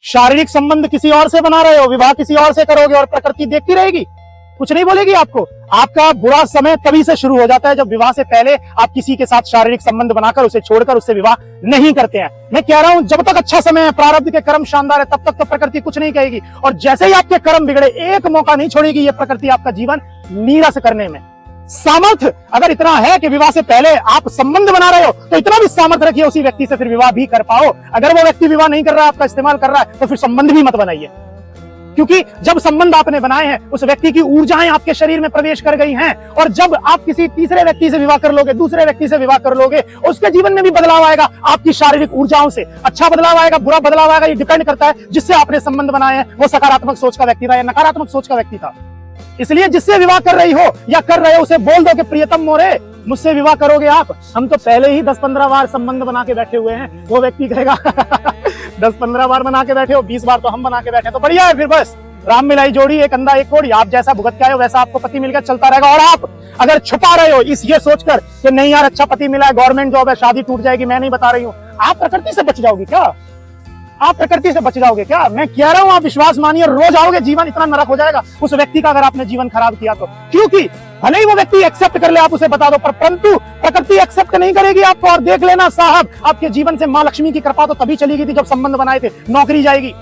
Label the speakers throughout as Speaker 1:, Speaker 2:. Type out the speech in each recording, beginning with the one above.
Speaker 1: शारीरिक संबंध किसी और से बना रहे हो, विवाह किसी और से करोगे और प्रकृति देखती रहेगी, कुछ नहीं बोलेगी आपको। आपका बुरा समय तभी से शुरू हो जाता है जब विवाह से पहले आप किसी के साथ शारीरिक संबंध बनाकर उसे छोड़कर उससे विवाह नहीं करते हैं। मैं कह रहा हूं जब तक अच्छा समय है, प्रारब्ध के कर्म शानदार है, तब तक तो प्रकृति कुछ नहीं कहेगी। और जैसे ही आपके कर्म बिगड़े, एक मौका नहीं छोड़ेगी ये प्रकृति आपका जीवन नीरस करने में। सामर्थ्य अगर इतना है कि विवाह से पहले आप संबंध बना रहे हो, तो इतना भी सामर्थ्य रखिए उसी व्यक्ति से फिर विवाह भी कर पाओ। अगर वो व्यक्ति विवाह नहीं कर रहा है, आपका इस्तेमाल कर रहा है, तो फिर संबंध भी मत बनाइए। क्योंकि जब संबंध आपने बनाए हैं, उस व्यक्ति की ऊर्जाएं आपके शरीर में प्रवेश कर गई हैं, और जब आप किसी तीसरे व्यक्ति से विवाह कर लोगे, दूसरे व्यक्ति से विवाह कर लोगे, उसके जीवन में भी बदलाव आएगा आपकी शारीरिक ऊर्जाओं से। अच्छा बदलाव आएगा, बुरा बदलाव आएगा, ये डिपेंड करता है जिससे आपने संबंध बनाए हैं वो सकारात्मक सोच का व्यक्ति था या नकारात्मक सोच का व्यक्ति था। इसलिए जिससे विवाह कर रही हो या कर रहे हो, उसे बोल दो कि प्रियतम मोरे, मुझसे विवाह करोगे आप? हम तो पहले ही 10-15 बार संबंध बना के बैठे हुए हैं। वो व्यक्ति कहेगा 10-15 बार बना के बैठे हो, 20 बार तो हम बना के बैठे, तो बढ़िया है। फिर बस राम मिलाई जोड़ी, एक अंधा एक कोड़ी, आप जैसा भुगत के आए हो वैसा आपको पति मिल गया, चलता रहेगा। और आप अगर छुपा रहे हो इस ये सोचकर कि नहीं यार अच्छा पति मिला है, गवर्नमेंट जॉब है, शादी टूट जाएगी, मैं नहीं बता रही हूँ, आप प्रकृति से बच जाओगे क्या? आप प्रकृति से बच जाओगे क्या? मैं कह रहा हूं, आप विश्वास मानिए, रोज आओगे, जीवन इतना नरक हो जाएगा उस व्यक्ति का अगर आपने जीवन खराब किया तो। क्योंकि भले ही वो व्यक्ति एक्सेप्ट कर ले, आप उसे बता दो, पर परंतु प्रकृति एक्सेप्ट नहीं करेगी आपको। और देख लेना साहब, आपके जीवन से मां लक्ष्मी की कृपा तो तभी चली गई थी जब संबंध बनाए थे। नौकरी जाएगी,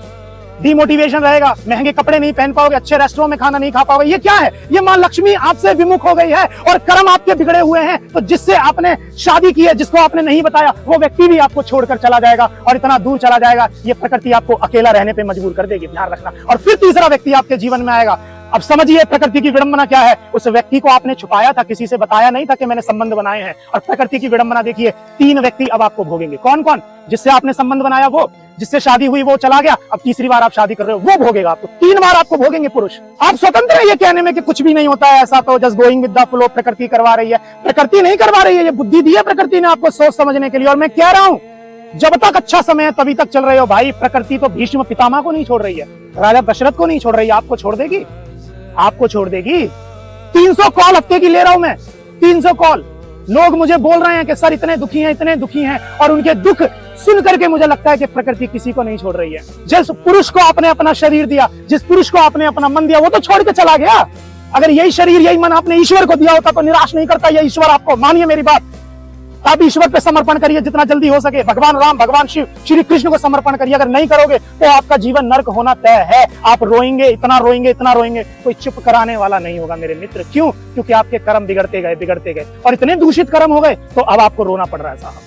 Speaker 1: डिमोटिवेशन रहेगा, महंगे कपड़े नहीं पहन पाओगे, अच्छे रेस्टोरेंट में खाना नहीं खा पाओगे। ये क्या है? ये मां लक्ष्मी आपसे विमुख हो गई है और कर्म आपके बिगड़े हुए हैं। तो जिससे आपने शादी की है, जिसको आपने नहीं बताया, वो व्यक्ति भी आपको छोड़कर चला जाएगा और इतना दूर चला जाएगा, ये प्रकृति आपको अकेला रहने पे मजबूर कर देगी, ध्यान रखना। और फिर तीसरा व्यक्ति आपके जीवन में आएगा। अब समझिए प्रकृति की विडंबना क्या है। उस व्यक्ति को आपने छुपाया था, किसी से बताया नहीं था कि मैंने संबंध बनाए हैं, और प्रकृति की विडंबना देखिए, 3 व्यक्ति अब आपको भोगेंगे। कौन कौन? जिससे आपने संबंध बनाया वो, जिससे शादी हुई वो चला गया, अब तीसरी बार आप शादी कर रहे हो वो भोगेगा आपको। 3 बार आपको भोगेंगे पुरुष। आप स्वतंत्र है ये कहने में कि कुछ भी नहीं होता है, ऐसा तो just going with the flow, प्रकृति करवा रही है। प्रकृति नहीं करवा रही है, ये बुद्धि दी है प्रकृति ने आपको सोच समझने के लिए। और मैं कह रहा हूं जब तक अच्छा समय है तभी तक चल रहे हो भाई। प्रकृति तो भीष्म पितामह को नहीं छोड़ रही है, राजा दशरथ को नहीं छोड़ रही है, आपको छोड़ देगी, आपको छोड़ देगी। 300 कॉल हफ्ते की ले रहा हूं मैं, 300 कॉल। लोग मुझे बोल रहे हैं कि सर इतने दुखी हैं, इतने दुखी हैं, और उनके दुख सुन करके मुझे लगता है कि प्रकृति किसी को नहीं छोड़ रही है। जिस पुरुष को आपने अपना शरीर दिया, जिस पुरुष को आपने अपना मन दिया, वो तो छोड़ के चला गया। अगर यही शरीर यही मन आपने ईश्वर को दिया होता तो निराश नहीं करता ये ईश्वर आपको। मानिए मेरी बात, आप ईश्वर पे समर्पण करिए जितना जल्दी हो सके। भगवान राम, भगवान शिव, श्री कृष्ण को समर्पण करिए। अगर नहीं करोगे तो आपका जीवन नर्क होना तय है। आप रोएंगे, इतना रोएंगे, इतना रोएंगे, कोई चुप कराने वाला नहीं होगा मेरे मित्र। क्यों? क्योंकि आपके कर्म बिगड़ते गए, बिगड़ते गए, और इतने दूषित कर्म हो गए तो अब आपको रोना पड़ रहा है साहब।